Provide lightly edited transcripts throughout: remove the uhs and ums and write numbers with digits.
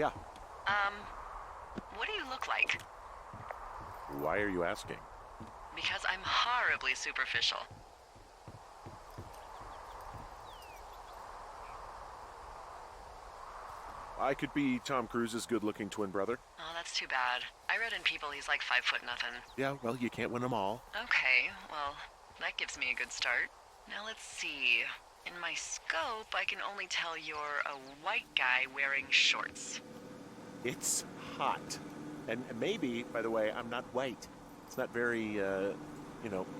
Yeah. Um, what do you look like? Why are you asking? Because I'm horribly superficial. I could be Tom Cruise's good-looking twin brother. Oh, that's too bad. I read in People he's like 5 foot nothing. Yeah, well, you can't win them all. Okay, well, that gives me a good start. Now let's see. In my scope, I can only tell you're a white guy wearing shorts. It's hot. And maybe, by the way, I'm not white. It's not very,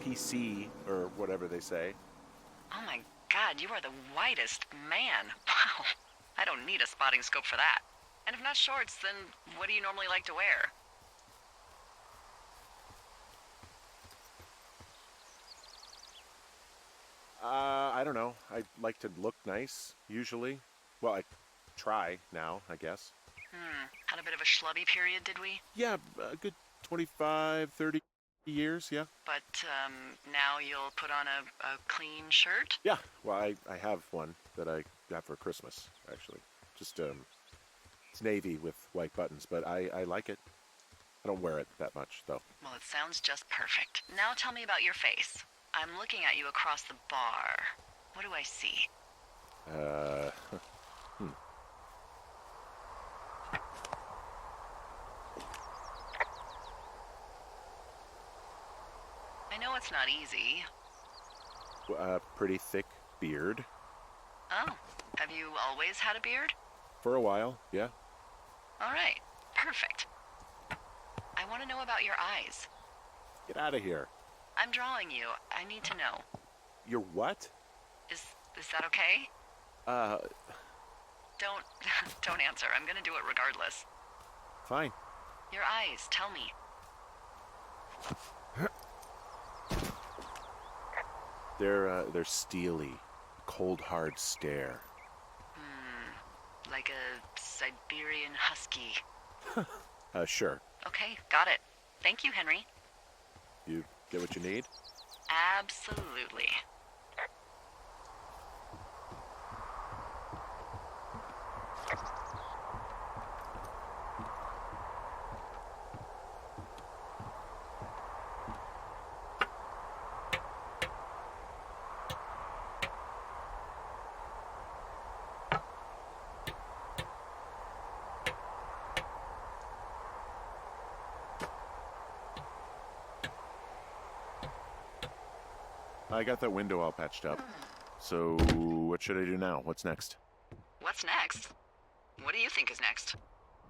PC or whatever they say. Oh my god, you are the whitest man. Wow. I don't need a spotting scope for that. And if not shorts, then what do you normally like to wear? I don't know. I like to look nice, usually. Well, I try now, I guess. Had a bit of a schlubby period, did we? Yeah, a good 25, 30 years, yeah. But, now you'll put on a clean shirt? Yeah, well, I have one that I got for Christmas, actually. Just, it's navy with white buttons, but I like it. I don't wear it that much, though. Well, it sounds just perfect. Now tell me about your face. I'm looking at you across the bar. What do I see? I know it's not easy. Pretty thick beard. Oh, have you always had a beard? For a while, yeah. All right, perfect. I want to know about your eyes. Get out of here. I'm drawing you. I need to know. You're what? Is that okay? Don't don't answer. I'm gonna do it regardless. Fine. Your eyes, tell me. They're steely, cold hard stare. Like a Siberian husky. Sure. Okay, got it. Thank you, Henry. You get what you need? Absolutely. I got that window all patched up. So, what should I do now? What's next? What's next? What do you think is next?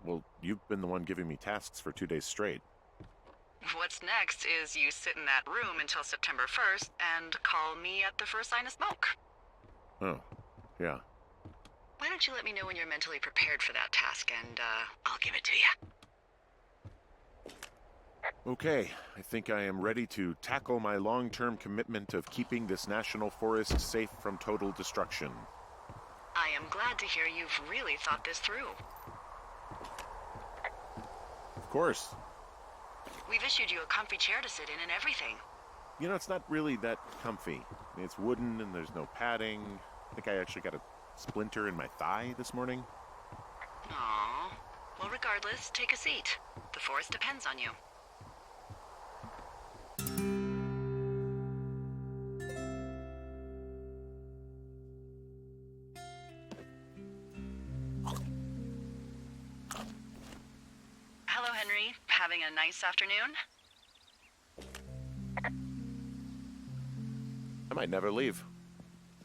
Well, you've been the one giving me tasks for 2 days straight. What's next is you sit in that room until September 1st and call me at the first sign of smoke. Oh, yeah. Why don't you let me know when you're mentally prepared for that task, and I'll give it to you. Okay, I think I am ready to tackle my long-term commitment of keeping this national forest safe from total destruction. I am glad to hear you've really thought this through. Of course. We've issued you a comfy chair to sit in and everything. You know, it's not really that comfy. It's wooden and there's no padding. I think I actually got a splinter in my thigh this morning. Aww. Well, regardless, take a seat. The forest depends on you. Hello, Henry. Having a nice afternoon? I might never leave.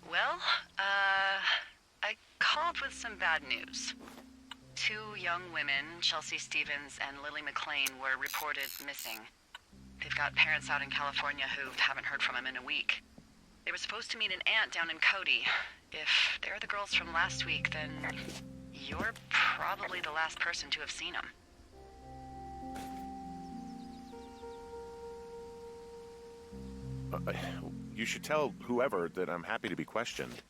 Well, I called with some bad news. 2 young women, Chelsea Stevens and Lily McLean, were reported missing. They've got parents out in California who haven't heard from them in a week. They were supposed to meet an aunt down in Cody. If they're the girls from last week, then you're probably the last person to have seen them. You should tell whoever that I'm happy to be questioned.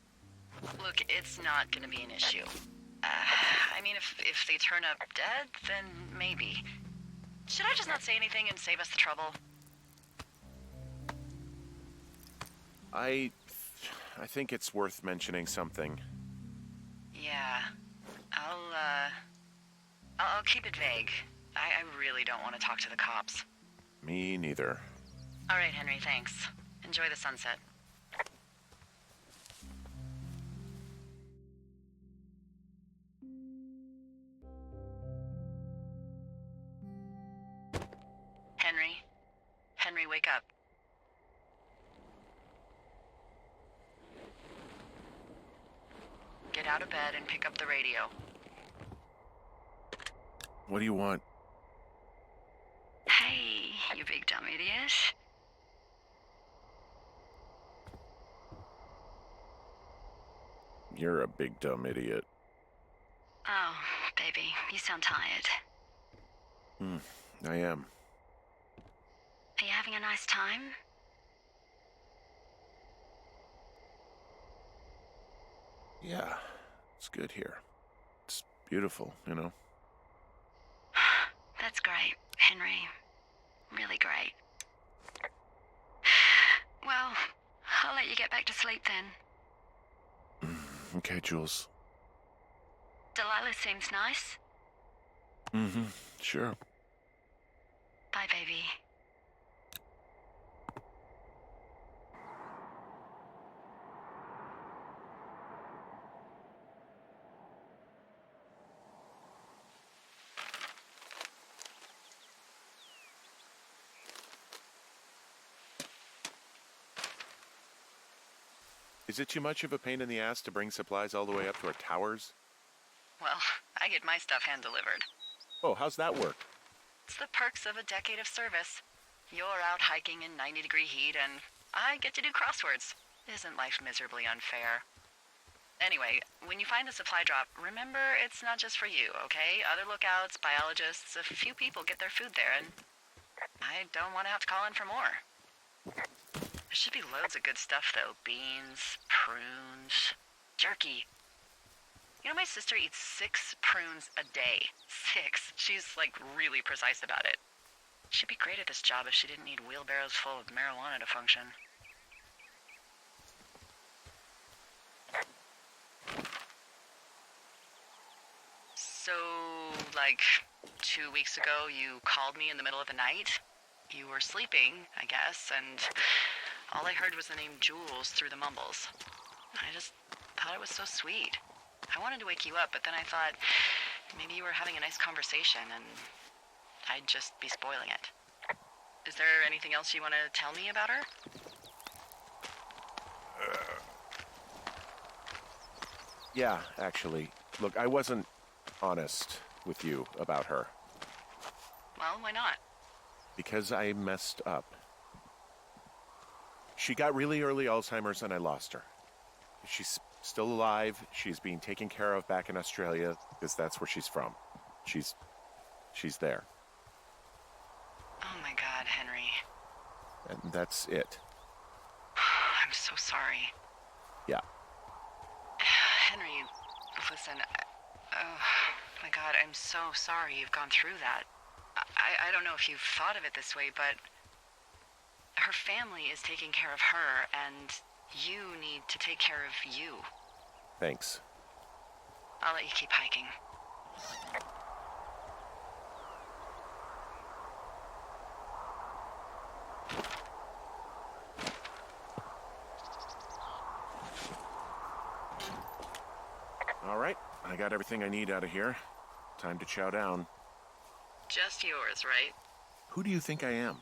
Look, it's not gonna be an issue. I mean, if they turn up dead, then maybe. Should I just not say anything and save us the trouble? I think it's worth mentioning something. Yeah. I'll keep it vague. I really don't want to talk to the cops. Me neither. All right, Henry, thanks. Enjoy the sunset. Henry? Henry, wake up. Get out of bed and pick up the radio. What do you want? Hey, you big dumb idiot. You're a big dumb idiot. Oh, baby, you sound tired. I am. Are you having a nice time? Yeah, it's good here. It's beautiful, you know? That's great, Henry. Really great. Well, I'll let you get back to sleep then. Okay, Jules. Delilah seems nice. Sure. Bye, baby. Is it too much of a pain in the ass to bring supplies all the way up to our towers? Well, I get my stuff hand-delivered. Oh, how's that work? It's the perks of a decade of service. You're out hiking in 90-degree heat, and I get to do crosswords. Isn't life miserably unfair? Anyway, when you find a supply drop, remember it's not just for you, okay? Other lookouts, biologists, a few people get their food there, and I don't want to have to call in for more. There should be loads of good stuff, though. Beans, prunes, jerky. You know, my sister eats 6 prunes a day. 6. She's, like, really precise about it. She'd be great at this job if she didn't need wheelbarrows full of marijuana to function. So, like, 2 weeks ago, you called me in the middle of the night? You were sleeping, I guess, and all I heard was the name Jules through the mumbles. I just thought it was so sweet. I wanted to wake you up, but then I thought maybe you were having a nice conversation and I'd just be spoiling it. Is there anything else you want to tell me about her? Yeah, actually. Look, I wasn't honest with you about her. Well, why not? Because I messed up. She got really early Alzheimer's and I lost her. She's still alive. She's being taken care of back in Australia because that's where she's from. She's there. Oh my God, Henry. And that's it. I'm so sorry. Yeah. Henry, listen, oh my God, I'm so sorry you've gone through that. I don't know if you've thought of it this way, but her family is taking care of her, and you need to take care of you. Thanks. I'll let you keep hiking. All right, I got everything I need out of here. Time to chow down. Just yours, right? Who do you think I am?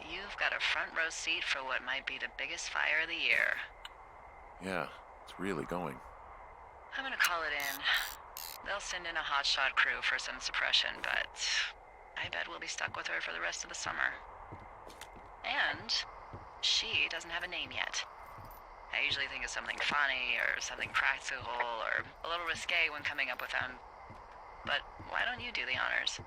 You've got a front row seat for what might be the biggest fire of the year. Yeah, it's really going. I'm gonna call it in. They'll send in a hotshot crew for some suppression, but I bet we'll be stuck with her for the rest of the summer. And she doesn't have a name yet. I usually think of something funny or something practical or a little risque when coming up with them. But why don't you do the honors?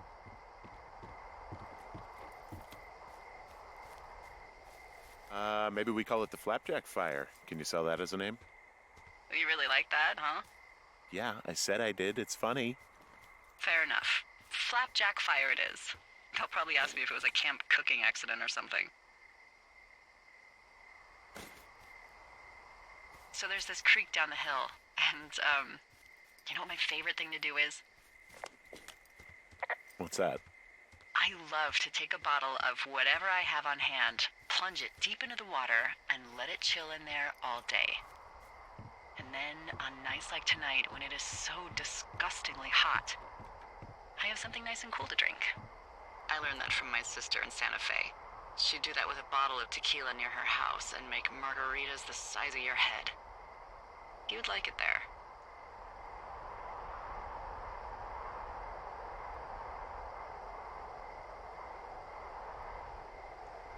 Maybe we call it the Flapjack Fire. Can you sell that as a name? You really like that, huh? Yeah, I said I did. It's funny. Fair enough. Flapjack Fire it is. They'll probably ask me if it was a camp cooking accident or something. So there's this creek down the hill, and, you know what my favorite thing to do is? What's that? I love to take a bottle of whatever I have on hand, plunge it deep into the water, and let it chill in there all day. And then, on nights like tonight, when it is so disgustingly hot, I have something nice and cool to drink. I learned that from my sister in Santa Fe. She'd do that with a bottle of tequila near her house and make margaritas the size of your head. You'd like it there.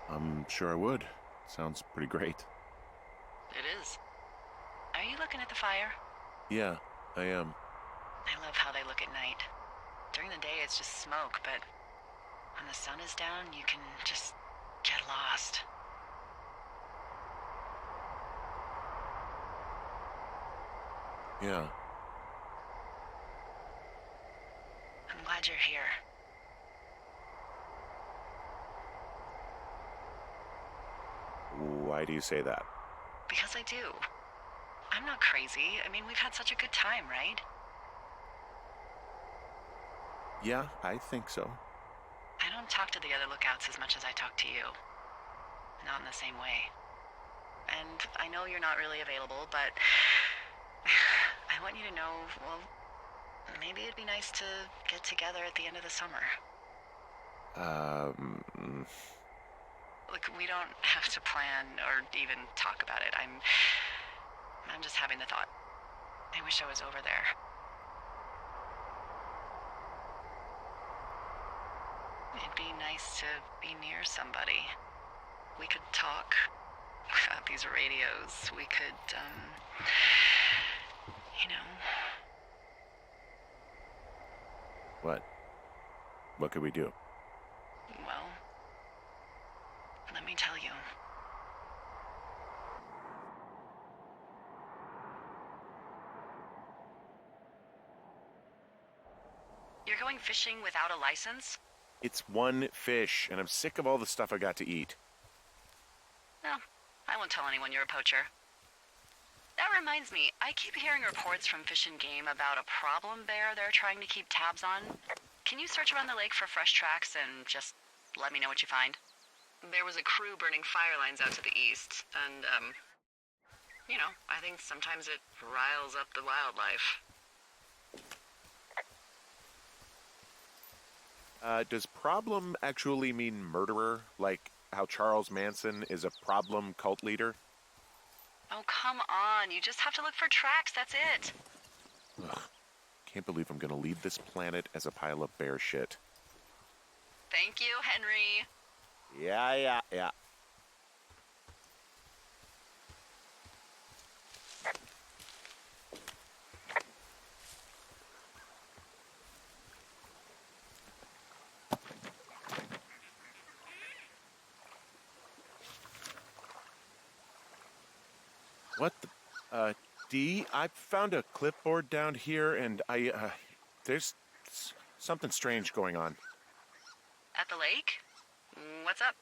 I'm sure I would. Sounds pretty great. It is. Are you looking at the fire? Yeah, I am. I love how they look at night. During the day, it's just smoke, but when the sun is down, you can just get lost. Yeah. I'm glad you're here. Why do you say that? Because I do. I'm not crazy. I mean, we've had such a good time, right? Yeah, I think so. I don't talk to the other lookouts as much as I talk to you. Not in the same way. And I know you're not really available, but I want you to know, well, maybe it'd be nice to get together at the end of the summer. Look, we don't have to plan or even talk about it. I'm just having the thought. I wish I was over there. It'd be nice to be near somebody. We could talk without these radios. We could, you know. What? What could we do? Well, let me tell you. You're going fishing without a license? It's one fish, and I'm sick of all the stuff I got to eat. No, I won't tell anyone you're a poacher. That reminds me, I keep hearing reports from Fish and Game about a problem bear they're trying to keep tabs on. Can you search around the lake for fresh tracks and just let me know what you find? There was a crew burning fire lines out to the east, and, you know, I think sometimes it riles up the wildlife. Does problem actually mean murderer? Like how Charles Manson is a problem cult leader? Oh, come on. You just have to look for tracks. That's it. Ugh. Can't believe I'm gonna leave this planet as a pile of bear shit. Thank you, Henry. Yeah. What the, Dee, I found a clipboard down here and there's something strange going on. At the lake? What's up?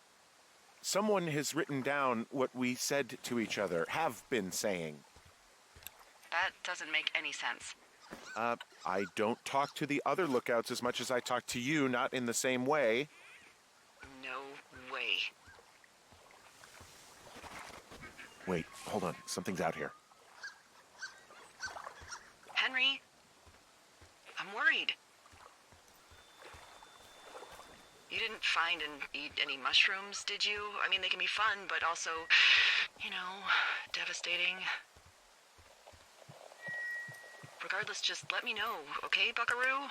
Someone has written down what we said to each other, have been saying. That doesn't make any sense. I don't talk to the other lookouts as much as I talk to you, not in the same way. No way. Wait, hold on. Something's out here. Henry, I'm worried. You didn't find and eat any mushrooms, did you? I mean, they can be fun, but also, you know, devastating. Regardless, just let me know, okay, buckaroo?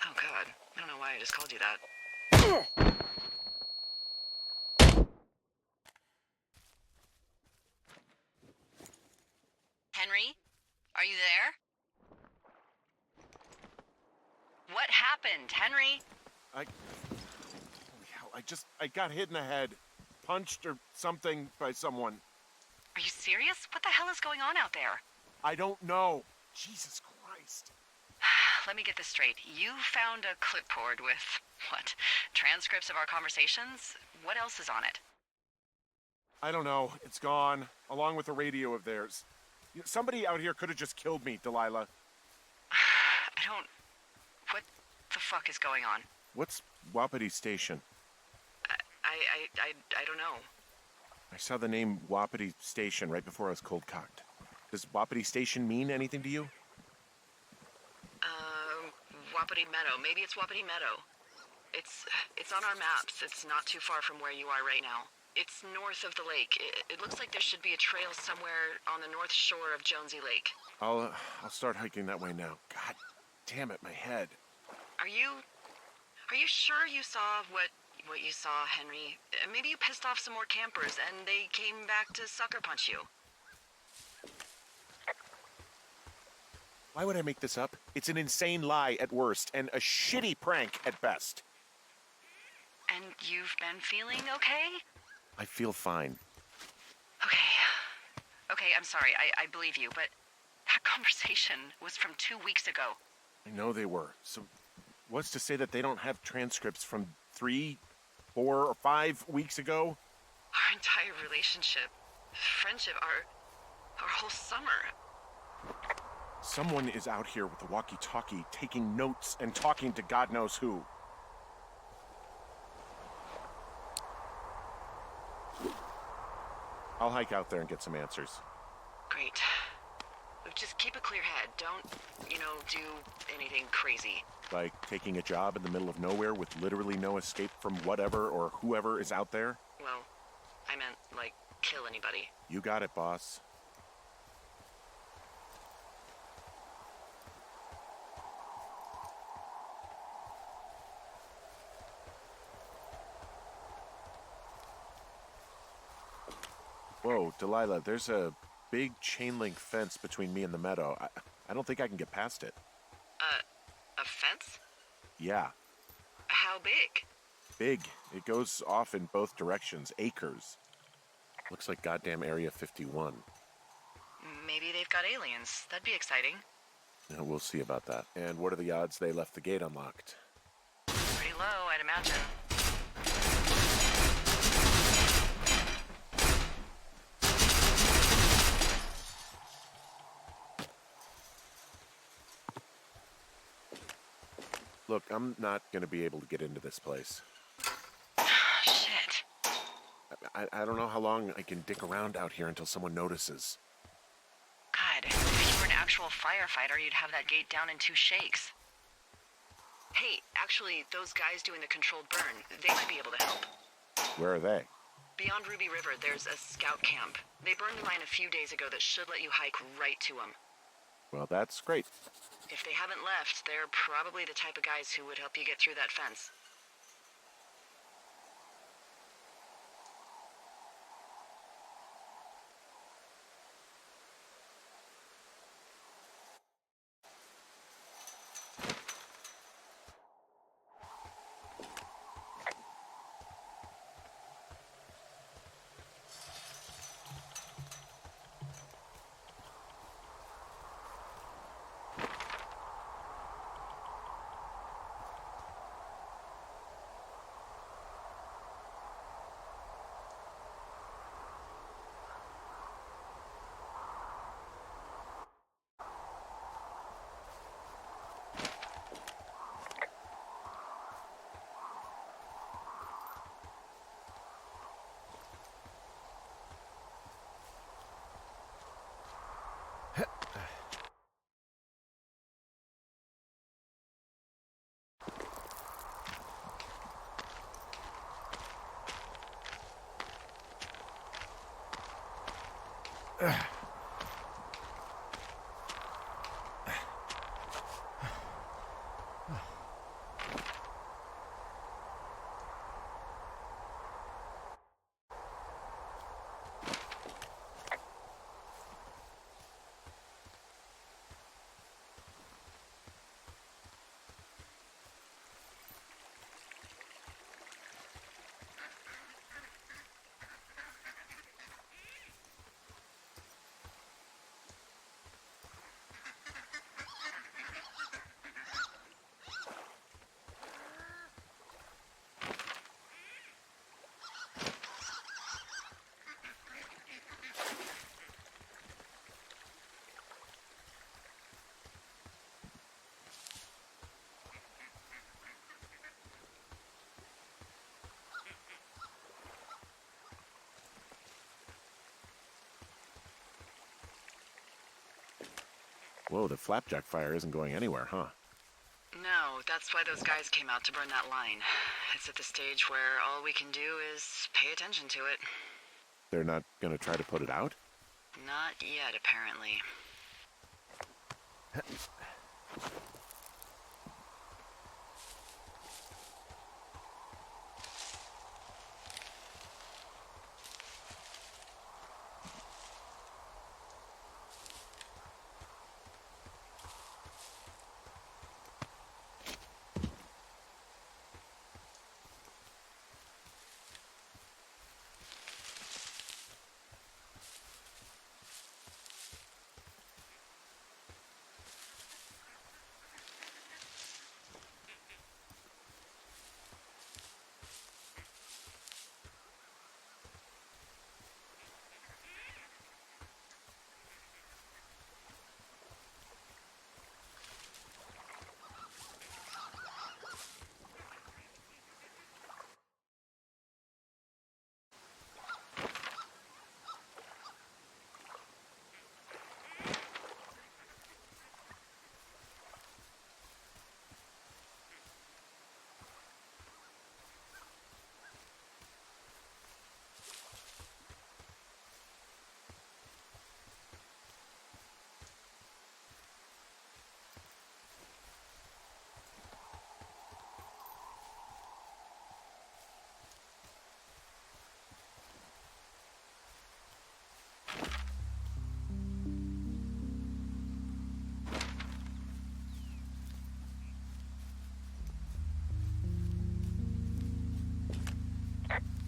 Oh, God. I don't know why I just called you that. Henry? Are you there? What happened, Henry? Holy hell, I got hit in the head. Punched or something by someone. Are you serious? What the hell is going on out there? I don't know. Jesus Christ. Let me get this straight. You found a clipboard with, what, transcripts of our conversations? What else is on it? I don't know. It's gone, along with the radio of theirs. Somebody out here could have just killed me, Delilah. I don't... What the fuck is going on? What's Wapiti Station? I don't know. I saw the name Wapiti Station right before I was cold-cocked. Does Wapiti Station mean anything to you? Wapiti Meadow. Maybe it's Wapiti Meadow. It's on our maps. It's not too far from where you are right now. It's north of the lake. It looks like there should be a trail somewhere on the north shore of Jonesy Lake. I'll start hiking that way now. God damn it, my head. Are you sure you saw what you saw, Henry? Maybe you pissed off some more campers and they came back to sucker punch you. Why would I make this up? It's an insane lie at worst and a shitty prank at best. And you've been feeling okay? I feel fine. Okay, I'm sorry. I believe you, but that conversation was from 2 weeks ago. I know they were. So what's to say that they don't have transcripts from 3, 4, or 5 weeks ago? Our entire relationship, friendship, our whole summer. Someone is out here with a walkie-talkie taking notes and talking to God knows who. I'll hike out there and get some answers. Great. Just keep a clear head. Don't, do anything crazy. Like taking a job in the middle of nowhere with literally no escape from whatever or whoever is out there? Well, I meant, kill anybody. You got it, boss. Whoa, Delilah, there's a big chain link fence between me and the meadow. I don't think I can get past it. A fence? Yeah. How big? Big. It goes off in both directions. Acres. Looks like goddamn Area 51. Maybe they've got aliens. That'd be exciting. Yeah, we'll see about that. And what are the odds they left the gate unlocked? Pretty low, I'd imagine. Look, I'm not going to be able to get into this place. Shit. I don't know how long I can dick around out here until someone notices. God, if you were an actual firefighter, you'd have that gate down in 2 shakes. Hey, actually, those guys doing the controlled burn, they might be able to help. Where are they? Beyond Ruby River, there's a scout camp. They burned a mine a few days ago that should let you hike right to them. Well, that's great. If they haven't left, they're probably the type of guys who would help you get through that fence. Whoa, the flapjack fire isn't going anywhere, huh? No, that's why those guys came out to burn that line. It's at the stage where all we can do is pay attention to it. They're not gonna try to put it out? Not yet, apparently.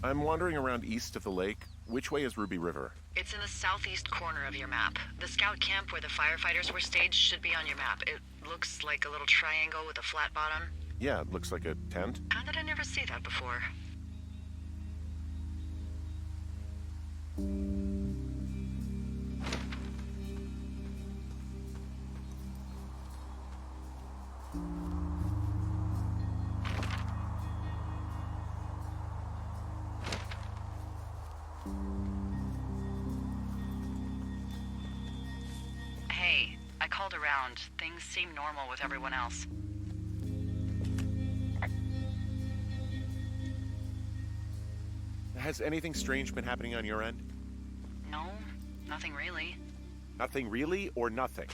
I'm wandering around east of the lake. Which way is Ruby River? It's in the southeast corner of your map. The scout camp where the firefighters were staged should be on your map. It looks like a little triangle with a flat bottom. Yeah, it looks like a tent. How did I never see that before? Hey, I called around. Things seem normal with everyone else. Has anything strange been happening on your end? No, nothing really. Nothing really, or nothing?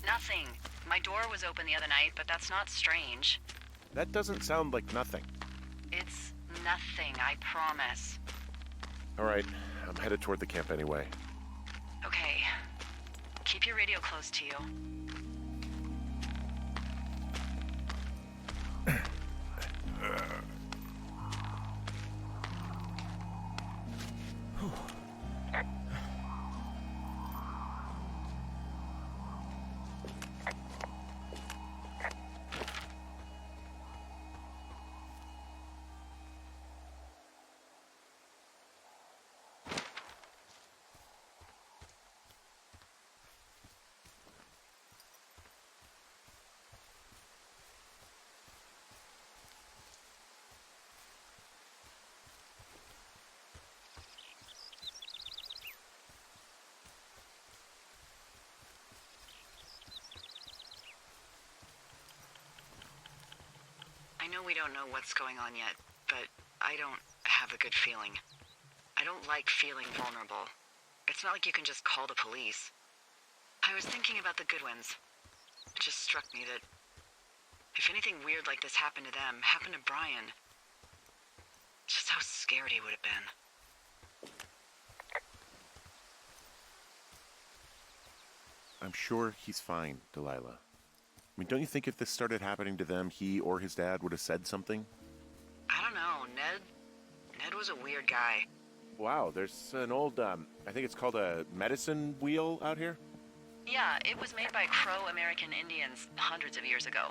Nothing. My door was open the other night, but that's not strange. That doesn't sound like nothing. It's nothing, I promise. All right, I'm headed toward the camp anyway. Okay. Keep your radio close to you. I know we don't know what's going on yet, but I don't have a good feeling. I don't like feeling vulnerable. It's not like you can just call the police. I was thinking about the Goodwins. It just struck me that if anything weird like this happened to them, happened to Brian, just how scared he would have been. I'm sure he's fine, Delilah. I mean, don't you think if this started happening to them, he or his dad would have said something? I don't know, Ned was a weird guy. Wow, there's an old, I think it's called a medicine wheel out here? Yeah, it was made by Crow American Indians hundreds of years ago.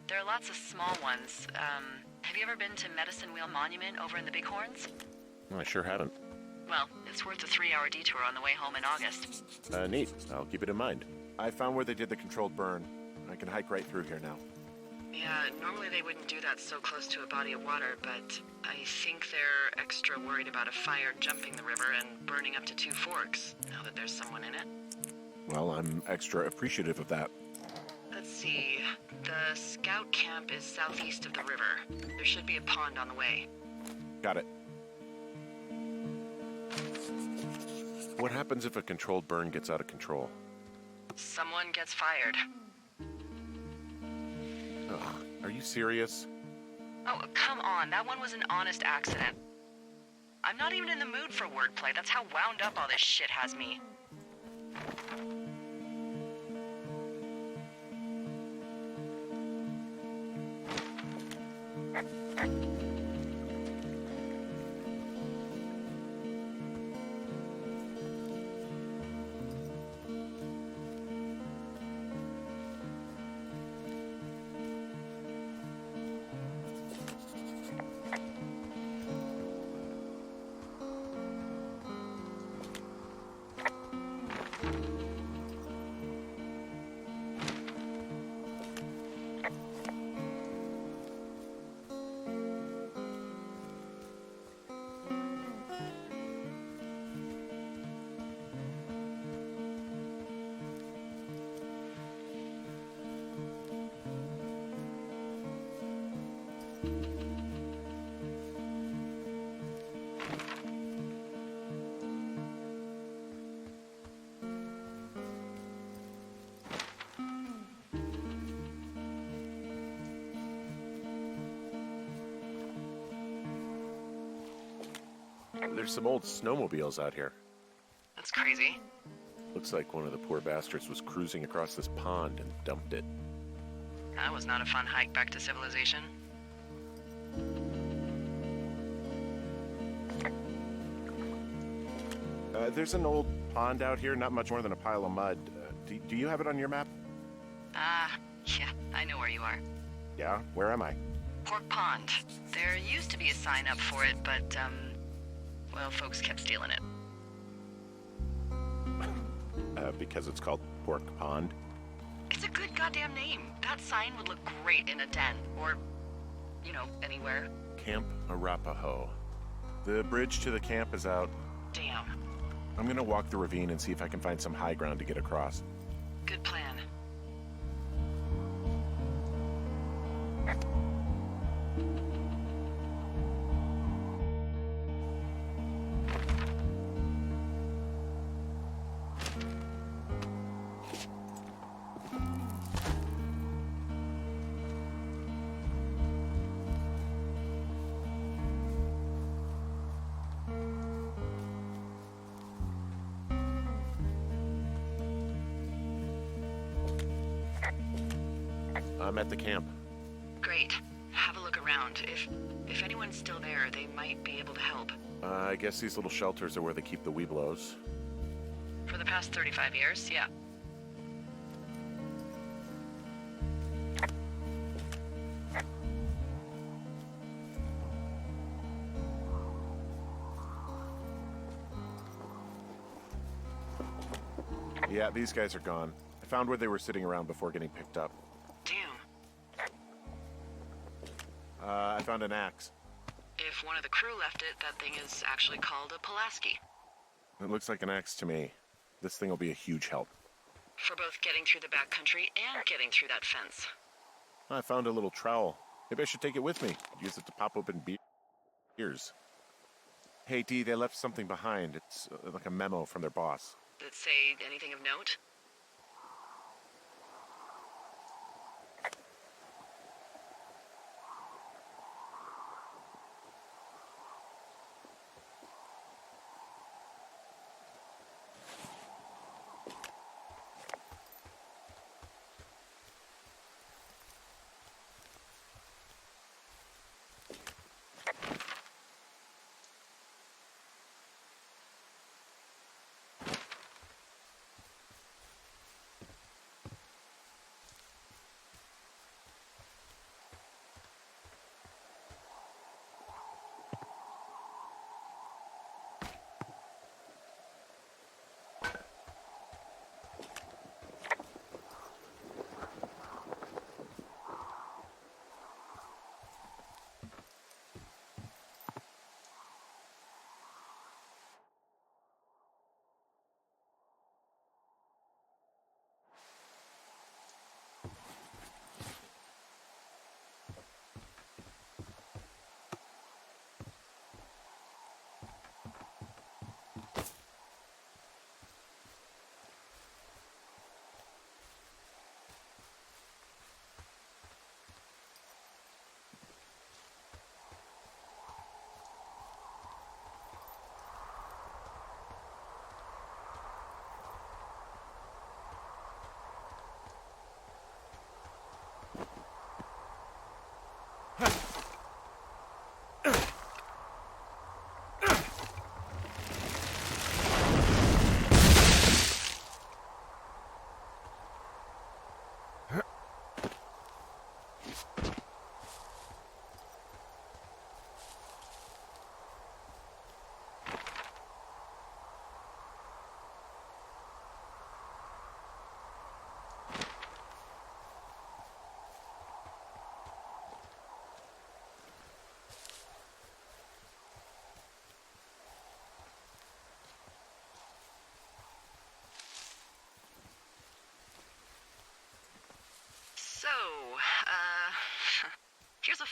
There are lots of small ones. Have you ever been to Medicine Wheel Monument over in the Bighorns? I sure haven't. Well, it's worth a 3-hour detour on the way home in August. Neat. I'll keep it in mind. I found where they did the controlled burn. I can hike right through here now. Yeah, normally they wouldn't do that so close to a body of water, but I think they're extra worried about a fire jumping the river and burning up to 2 forks, now that there's someone in it. Well, I'm extra appreciative of that. Let's see. The scout camp is southeast of the river. There should be a pond on the way. Got it. What happens if a controlled burn gets out of control? Someone gets fired. Ugh, are you serious? Oh, come on. That one was an honest accident. I'm not even in the mood for wordplay. That's how wound up all this shit has me. There's some old snowmobiles out here. That's crazy. Looks like one of the poor bastards was cruising across this pond and dumped it. That was not a fun hike back to civilization. There's an old pond out here, not much more than a pile of mud. Do you have it on your map? Yeah, I know where you are. Yeah, where am I? Pork Pond. There used to be a sign up for it, but, well, folks kept stealing it. Because it's called Pork Pond. It's a good goddamn name. That sign would look great in a den, or, you know, anywhere. Camp Arapaho. The bridge to the camp is out. Damn. I'm gonna walk the ravine and see if I can find some high ground to get across. Good plan. I'm at the camp. Great. Have a look around. If anyone's still there, they might be able to help. I guess these little shelters are where they keep the Weeblos. For the past 35 years, yeah. Yeah, these guys are gone. I found where they were sitting around before getting picked up. Damn. I found an axe. If one of the crew left it, that thing is actually called a Pulaski. It looks like an axe to me. This thing will be a huge help. For both getting through the backcountry and getting through that fence. I found a little trowel. Maybe I should take it with me. Use it to pop open beers. Hey, Dee, they left something behind. It's like a memo from their boss. Did it say anything of note?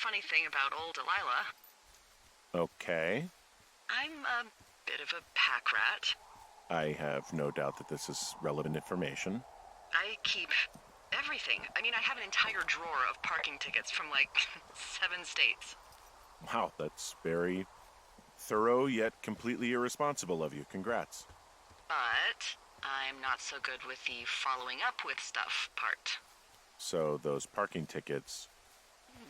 funny thing about old Delilah. Okay. I'm a bit of a pack rat. I have no doubt that this is relevant information. I keep everything. I mean, I have an entire drawer of parking tickets from like 7 states. Wow, that's very thorough yet completely irresponsible of you. Congrats. But I'm not so good with the following up with stuff part. So those parking tickets...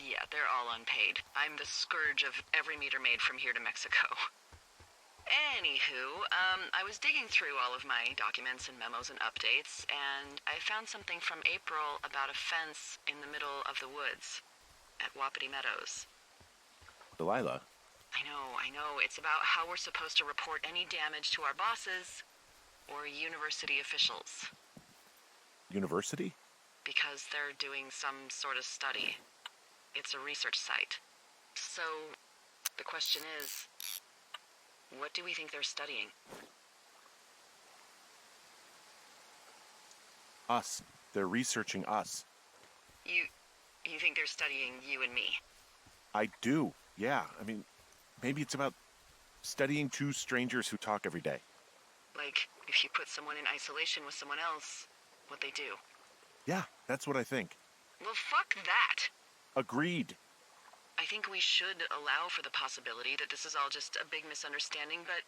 Yeah, they're all unpaid. I'm the scourge of every meter maid from here to Mexico. Anywho, I was digging through all of my documents and memos and updates, and I found something from April about a fence in the middle of the woods at Wapiti Meadows. Delilah. I know. It's about how we're supposed to report any damage to our bosses or university officials. University? Because they're doing some sort of study. It's a research site. So, the question is, what do we think they're studying? Us. They're researching us. You think they're studying you and me? I do, yeah. I mean, maybe it's about studying two strangers who talk every day. Like, if you put someone in isolation with someone else, what they do? Yeah, that's what I think. Well, fuck that. Agreed. I think we should allow for the possibility that this is all just a big misunderstanding, but...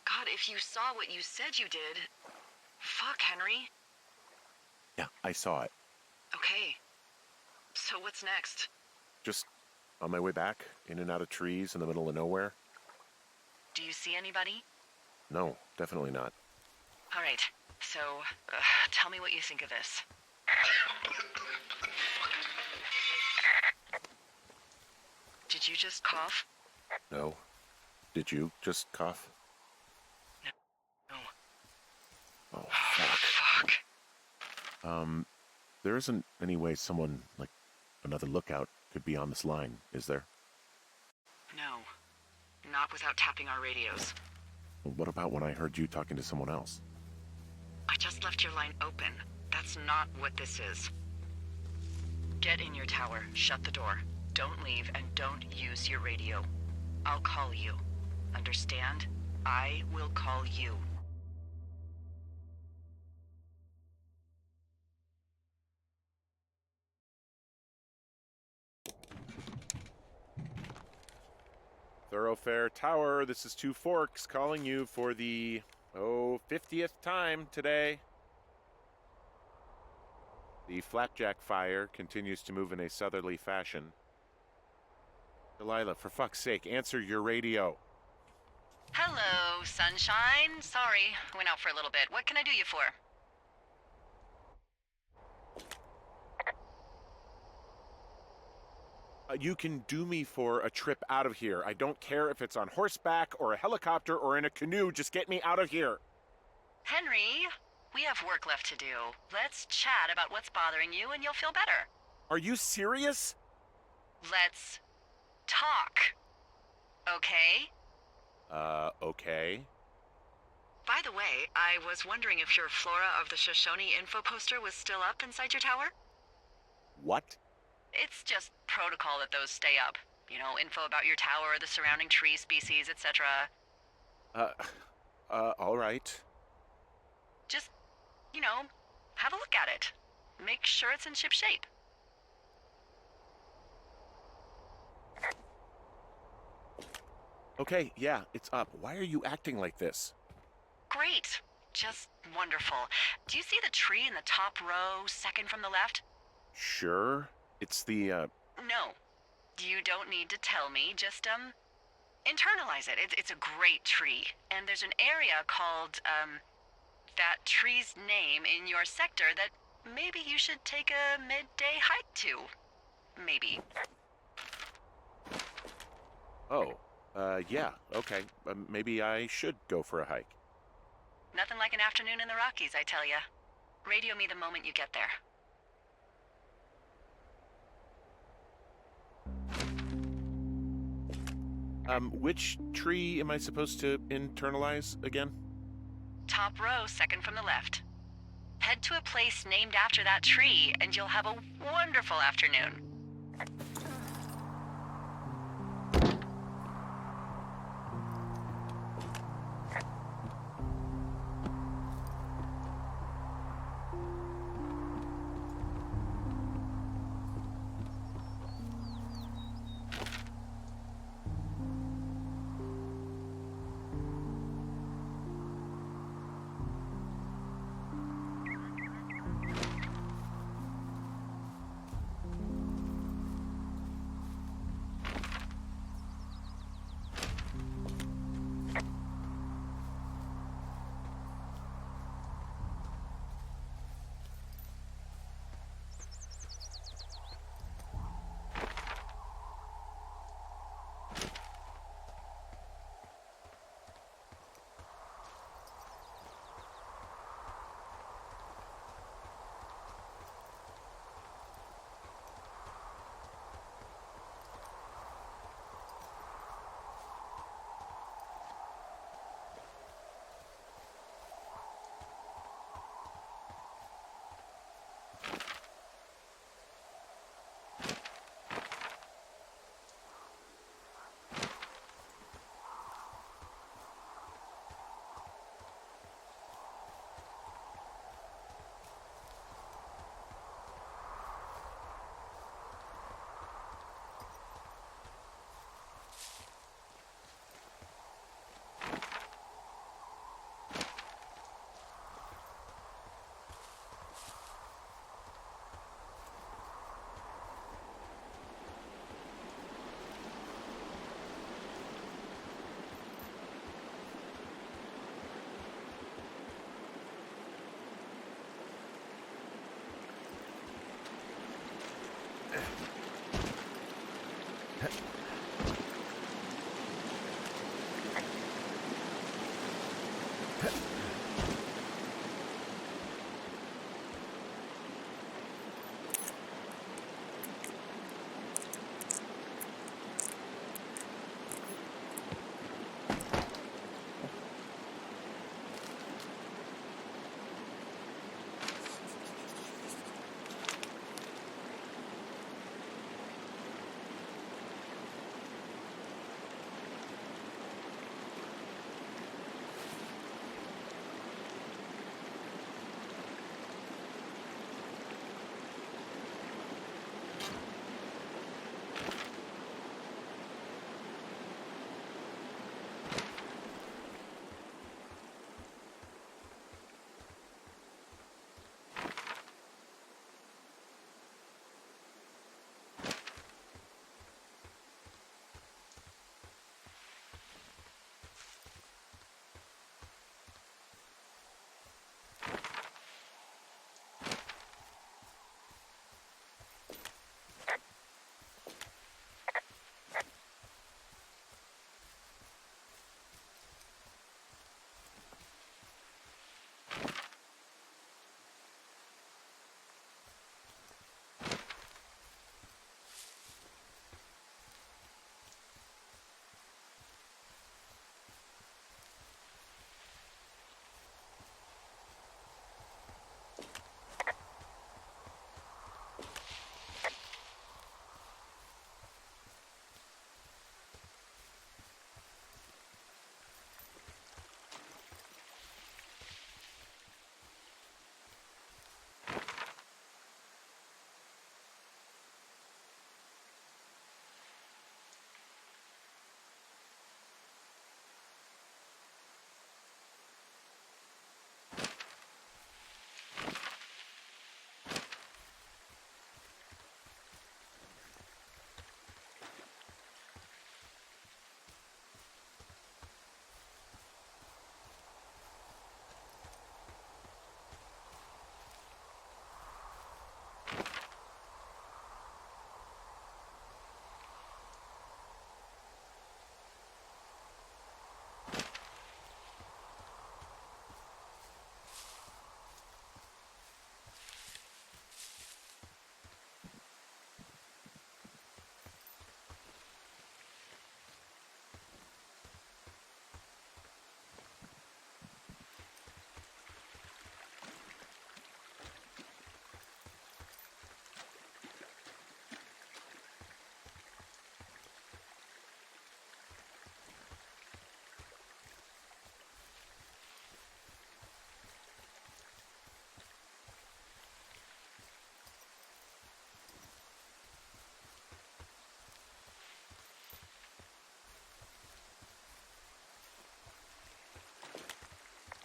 God, if you saw what you said you did... Fuck, Henry. Yeah, I saw it. Okay. So what's next? Just on my way back, in and out of trees in the middle of nowhere. Do you see anybody? No, definitely not. All right. So, tell me what you think of this. Did you just cough? No. Did you just cough? No. Oh, fuck. Fuck. There isn't any way someone, like another lookout, could be on this line, is there? No. Not without tapping our radios. Well, what about when I heard you talking to someone else? I just left your line open. That's not what this is. Get in your tower, shut the door. Don't leave, and don't use your radio. I'll call you. Understand? I will call you. Thoroughfare Tower, this is Two Forks calling you for the, 50th time today. The flapjack fire continues to move in a southerly fashion. Delilah, for fuck's sake, answer your radio. Hello, sunshine. Sorry, went out for a little bit. What can I do you for? You can do me for a trip out of here. I don't care if it's on horseback or a helicopter or in a canoe. Just get me out of here. Henry, we have work left to do. Let's chat about what's bothering you and you'll feel better. Are you serious? Let's talk. Okay? Okay. By the way, I was wondering if your Flora of the Shoshone info poster was still up inside your tower? What? It's just protocol that those stay up. You know, info about your tower, the surrounding tree species, etc. All right. Just, you know, have a look at it. Make sure it's in ship shape. Okay, yeah, it's up. Why are you acting like this? Great. Just wonderful. Do you see the tree in the top row, second from the left? Sure. It's the, No. You don't need to tell me. Just, internalize it. It's a great tree. And there's an area called, that tree's name in your sector that maybe you should take a midday hike to. Maybe. Oh, yeah, okay. Maybe I should go for a hike. Nothing like an afternoon in the Rockies, I tell ya. Radio me the moment you get there. Which tree am I supposed to internalize again? Top row, second from the left. Head to a place named after that tree, and you'll have a wonderful afternoon.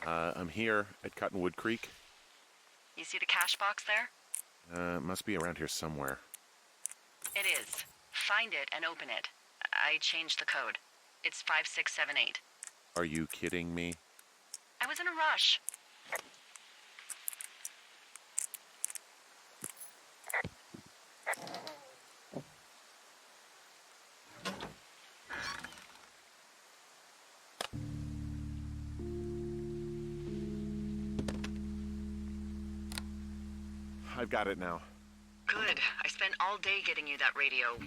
I'm here at Cottonwood Creek. You see the cash box there? Must be around here somewhere. It is. Find it and open it. I changed the code. It's 5678. Are you kidding me? I was in a rush. I've got it now. Good. I spent all day getting you that radio.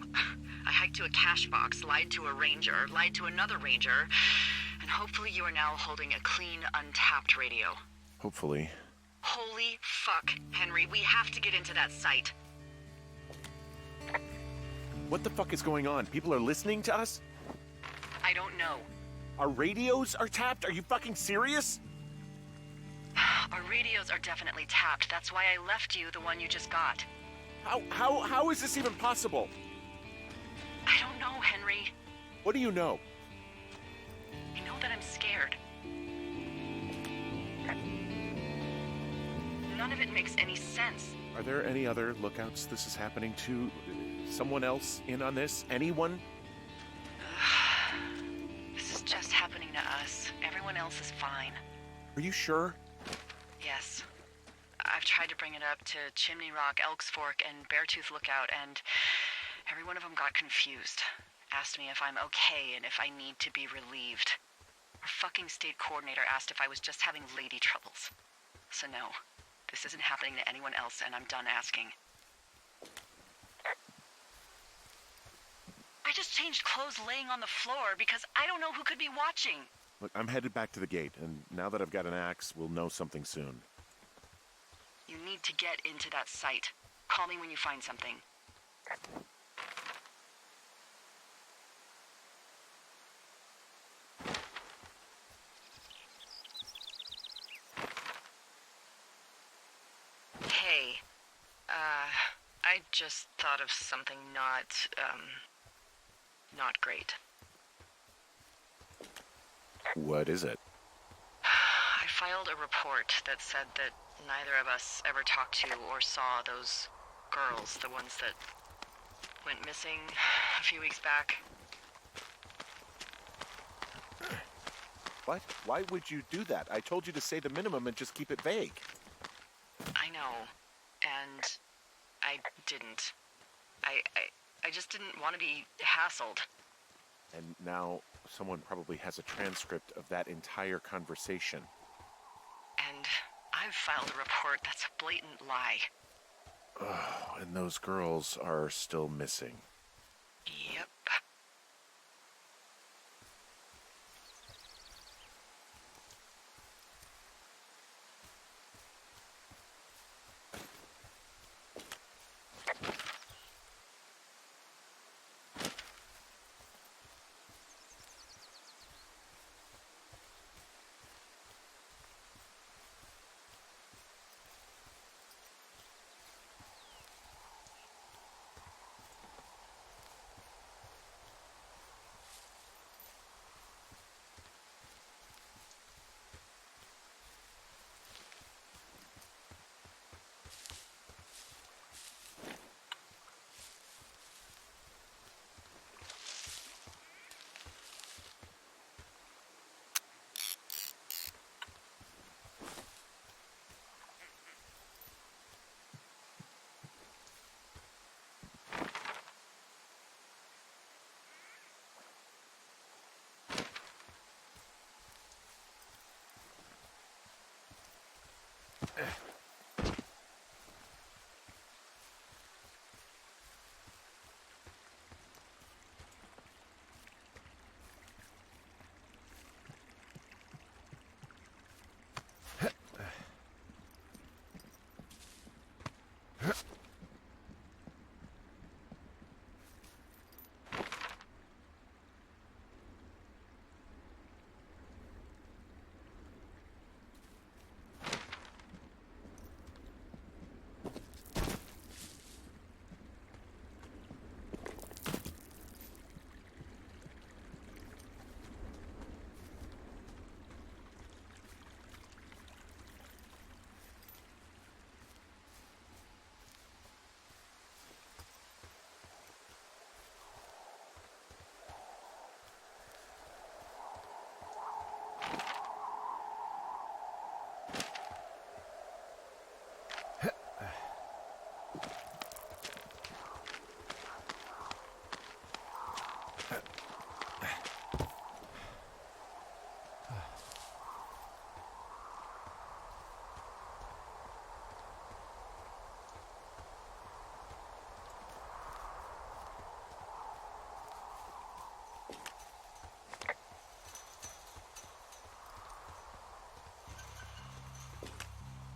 I hiked to a cash box, lied to a ranger, lied to another ranger, and hopefully you are now holding a clean, untapped radio. Hopefully. Holy fuck, Henry. We have to get into that site. What the fuck is going on? People are listening to us? I don't know. Our radios are tapped? Are you fucking serious? Our radios are definitely tapped. That's why I left you the one you just got. How is this even possible? I don't know, Henry. What do you know? I know that I'm scared. None of it makes any sense. Are there any other lookouts this is happening to? Someone else in on this? Anyone? This is just happening to us. Everyone else is fine. Are you sure? Yes. I've tried to bring it up to Chimney Rock, Elks Fork, and Beartooth Lookout, and every one of them got confused. Asked me if I'm okay and if I need to be relieved. Our fucking state coordinator asked if I was just having lady troubles. So no, this isn't happening to anyone else, and I'm done asking. I just changed clothes laying on the floor because I don't know who could be watching. Look, I'm headed back to the gate, and now that I've got an axe, we'll know something soon. You need to get into that site. Call me when you find something. Hey, I just thought of something not great. What is it? I filed a report that said that neither of us ever talked to or saw those girls, the ones that went missing a few weeks back. What? Why would you do that? I told you to say the minimum and just keep it vague. I know, and I didn't. I just didn't want to be hassled. And now someone probably has a transcript of that entire conversation. And I've filed a report that's a blatant lie. Oh, and those girls are still missing. Yep.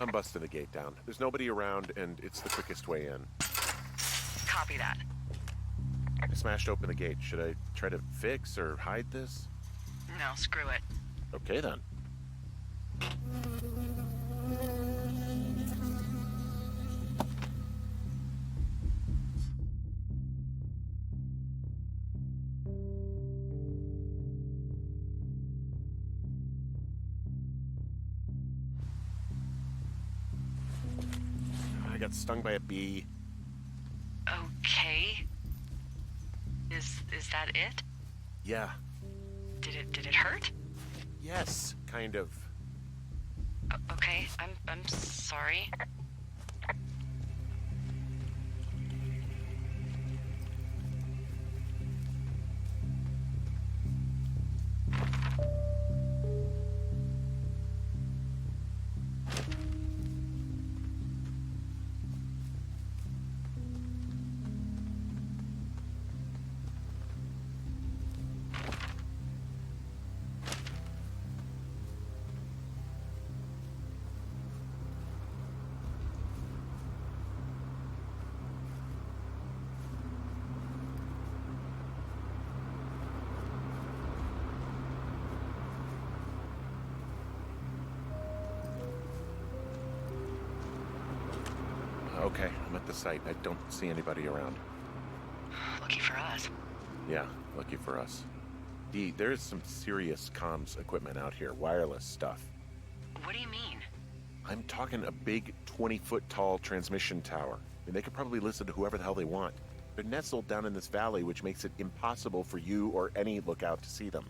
I'm busting the gate down. There's nobody around, and it's the quickest way in. Copy that. I smashed open the gate. Should I try to fix or hide this? No, screw it. Okay, then. I got stung by a bee. Okay. Is that it? Yeah. Did it hurt? Yes, kind of. Okay, I'm sorry. Okay, I'm at the site. I don't see anybody around. Lucky for us. Yeah, lucky for us. Dee, there's some serious comms equipment out here, wireless stuff. What do you mean? I'm talking a big 20-foot tall transmission tower. I mean, they could probably listen to whoever the hell they want. They're nestled down in this valley, which makes it impossible for you or any lookout to see them.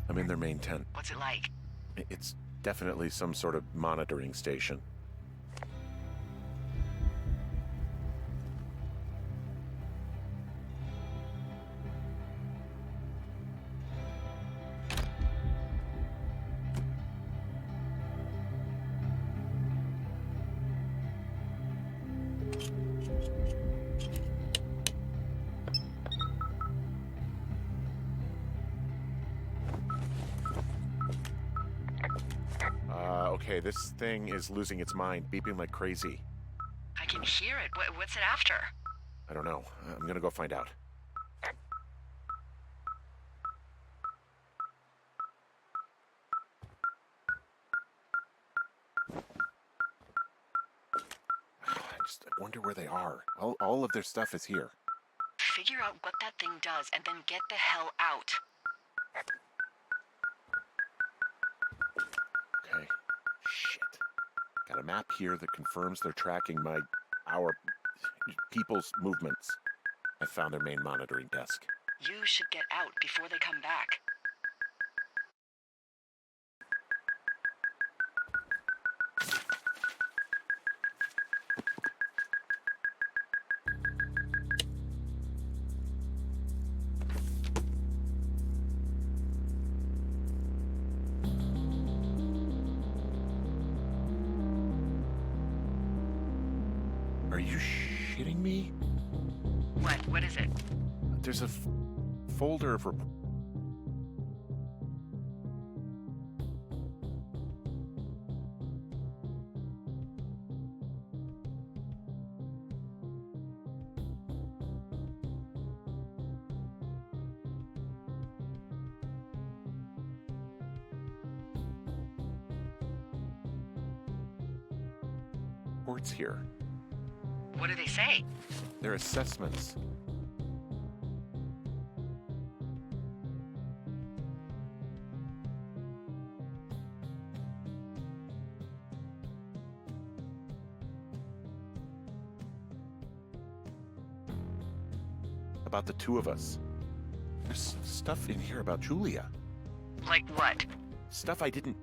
I'm in their main tent. What's it like? It's definitely some sort of monitoring station. Okay, this thing is losing its mind, beeping like crazy. I can hear it. What's it after? I don't know. I'm gonna go find out. I wonder where they are. All of their stuff is here. Figure out what that thing does and then get the hell out. Okay. Shit. Got a map here that confirms they're tracking our people's movements. I found their main monitoring desk. You should get out before they come back. Are you shitting me? What is it? There's a folder of reports here. What do they say? They're assessments. About the two of us. There's stuff in here about Julia. Like what? Stuff I didn't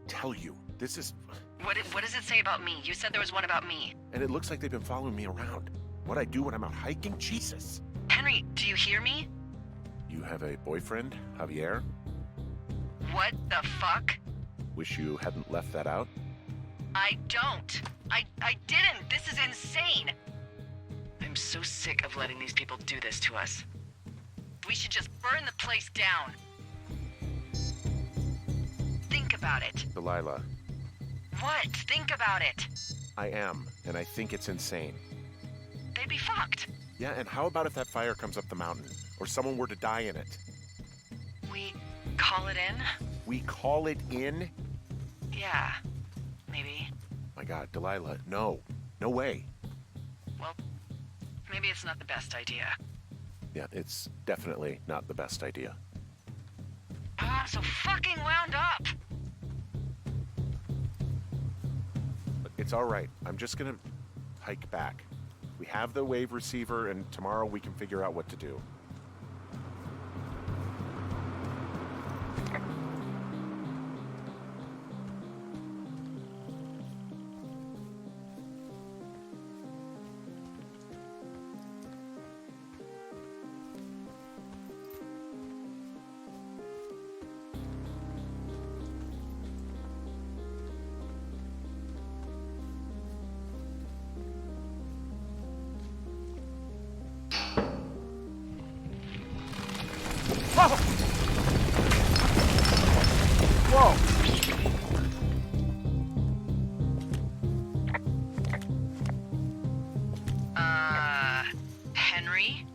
tell you. This is... What does it say about me? You said there was one about me. And it looks like they've been following me around. What I do when I'm out hiking? Jesus. Henry, do you hear me? You have a boyfriend, Javier? What the fuck? Wish you hadn't left that out. I don't. I didn't. This is insane. I'm so sick of letting these people do this to us. We should just burn the place down. Think about it. Delilah, What? Think about it. I am, and I think it's insane. They'd be fucked. Yeah, and how about if that fire comes up the mountain, or someone were to die in it? We call it in? We call it in? Yeah, maybe. My God, Delilah, no. No way. Well, maybe it's not the best idea. Yeah, it's definitely not the best idea. I'm so fucking wound up. But it's all right. I'm just gonna hike back. We have the wave receiver, and tomorrow we can figure out what to do. Whoa! Henry?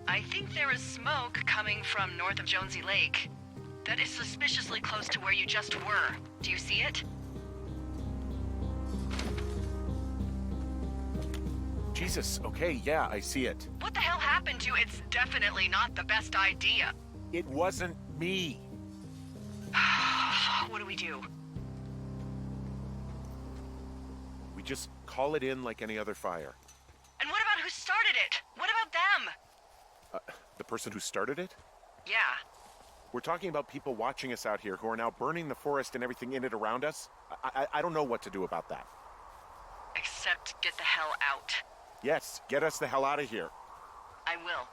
I think there is smoke coming from north of Jonesy Lake. That is suspiciously close to where you just were. Do you see it? Jesus, okay, yeah, I see it. What the hell happened to you? It's definitely not the best idea. It wasn't me. What do we do? We just call it in like any other fire. And what about who started it? What about them? The person who started it? Yeah. We're talking about people watching us out here who are now burning the forest and everything in it around us. I don't know what to do about that. Except get the hell out. Yes, get us the hell out of here. I will.